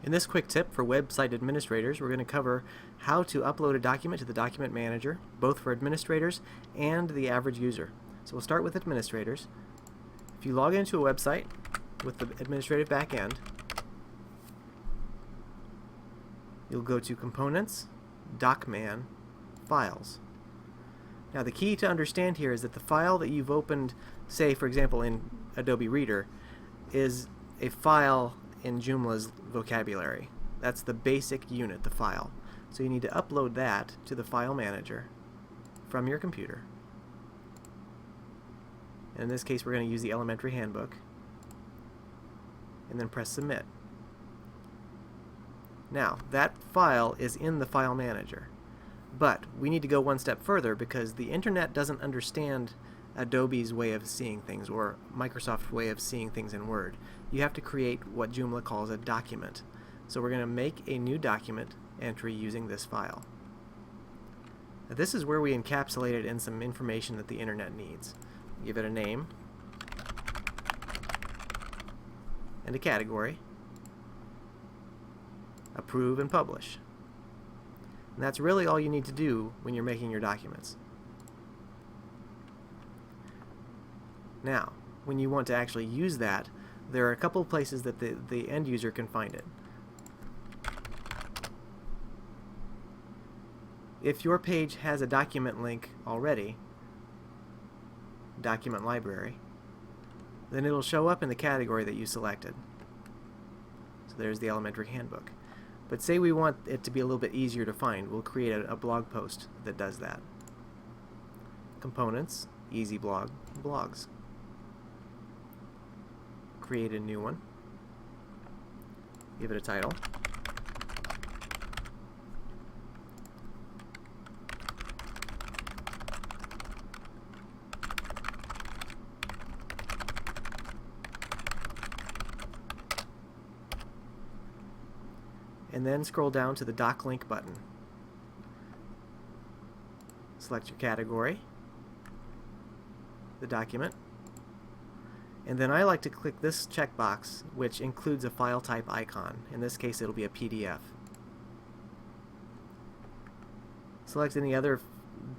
In this quick tip for website administrators, we're going to cover how to upload a document to the document manager, both for administrators and the average user. So we'll start with administrators. If you log into a website with the administrative backend, you'll go to Components, Docman, Files. Now the key to understand here is that the file that you've opened, say for example in Adobe Reader, is a file in Joomla's vocabulary. That's the basic unit, the file. So you need to upload that to the file manager from your computer. In this case, we're going to use the elementary handbook, and then press submit. Now, that file is in the file manager, but we need to go one step further because the internet doesn't understand Adobe's way of seeing things or Microsoft's way of seeing things in Word. You have to create what Joomla calls a document. So we're going to make a new document entry using this file. Now, this is where we encapsulate it in some information that the internet needs. Give it a name and a category, approve and publish. And that's really all you need to do when you're making your documents. Now, when you want to actually use that, there are a couple of places that the end user can find it. If your page has a document link already, document library, then it'll show up in the category that you selected. So there's the elementary handbook. But say we want it to be a little bit easier to find, we'll create a blog post that does that. Components, easy blog, blogs. Create a new one. Give it a title. And then scroll down to the Doc Link button. Select your category, the document, and then I like to click this checkbox, which includes a file type icon. In this case, it'll be a PDF. Select any other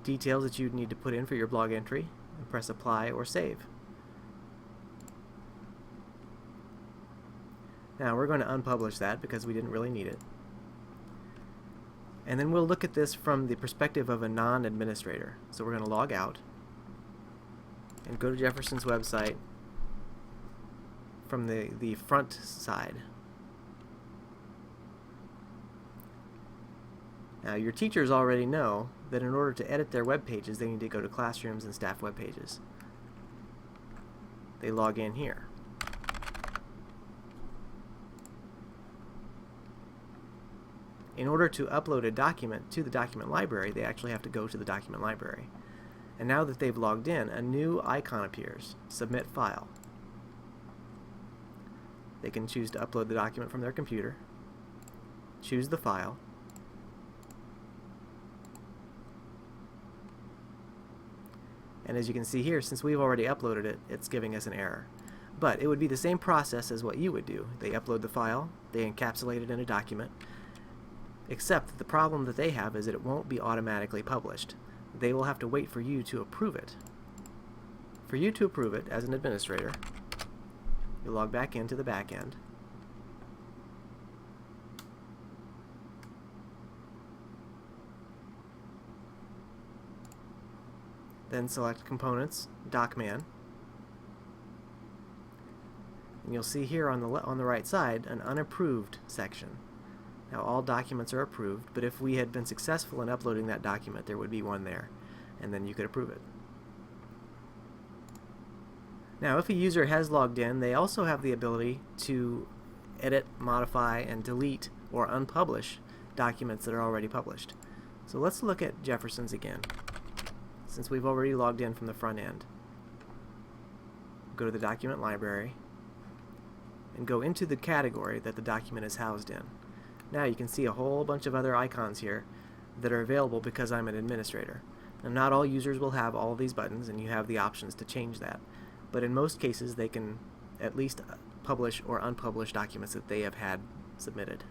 details that you'd need to put in for your blog entry, and press Apply or Save. Now we're going to unpublish that because we didn't really need it. And then we'll look at this from the perspective of a non-administrator. So we're going to log out and go to Jefferson's website from the front side. Now your teachers already know that in order to edit their web pages, they need to go to Classrooms and Staff Web Pages. They log in here. In order to upload a document to the document library, they actually have to go to the document library. And now that they've logged in, a new icon appears, Submit File. They can choose to upload the document from their computer, choose the file, and as you can see here, since we've already uploaded it, it's giving us an error. But it would be the same process as what you would do. They upload the file, they encapsulate it in a document, except that the problem that they have is that it won't be automatically published. They will have to wait for you to approve it. For you to approve it as an administrator, you log back into the back end. Then select Components, Docman. And you'll see here on the right side an unapproved section. Now all documents are approved, but if we had been successful in uploading that document, there would be one there, and then you could approve it. Now if a user has logged in, they also have the ability to edit, modify, and delete or unpublish documents that are already published. So let's look at Jefferson's again, since we've already logged in from the front end. Go to the document library and go into the category that the document is housed in. Now you can see a whole bunch of other icons here that are available because I'm an administrator. Now not all users will have all of these buttons, and you have the options to change that. But in most cases they can at least publish or unpublish documents that they have had submitted.